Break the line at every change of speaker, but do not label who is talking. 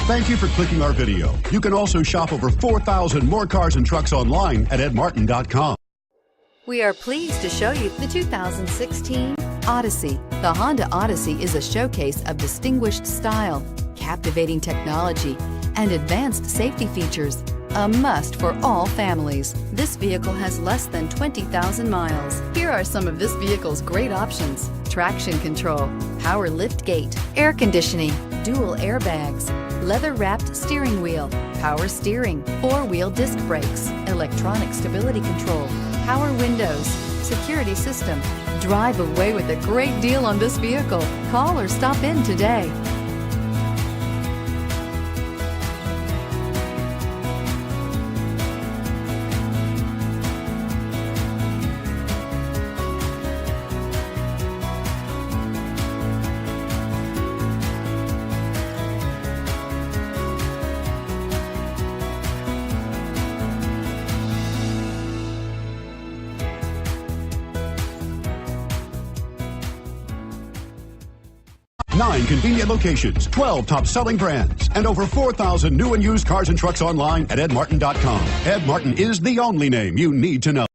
Thank you for clicking our video. You can also shop over 4,000 more cars and trucks online at edmartin.com.
We are pleased to show you the 2016 Odyssey. The Honda Odyssey is a showcase of distinguished style, captivating technology, and advanced safety features. A must for all families. This vehicle has less than 20,000 miles. Here are some of this vehicle's great options: traction control, power lift gate, air conditioning, dual airbags, leather-wrapped steering wheel, power steering, four-wheel disc brakes, electronic stability control, power windows, security system. Drive away with a great deal on this vehicle. Call or stop in today.
Nine convenient locations, 12 top-selling brands, and over 4,000 new and used cars and trucks online at edmartin.com. Ed Martin is the only name you need to know.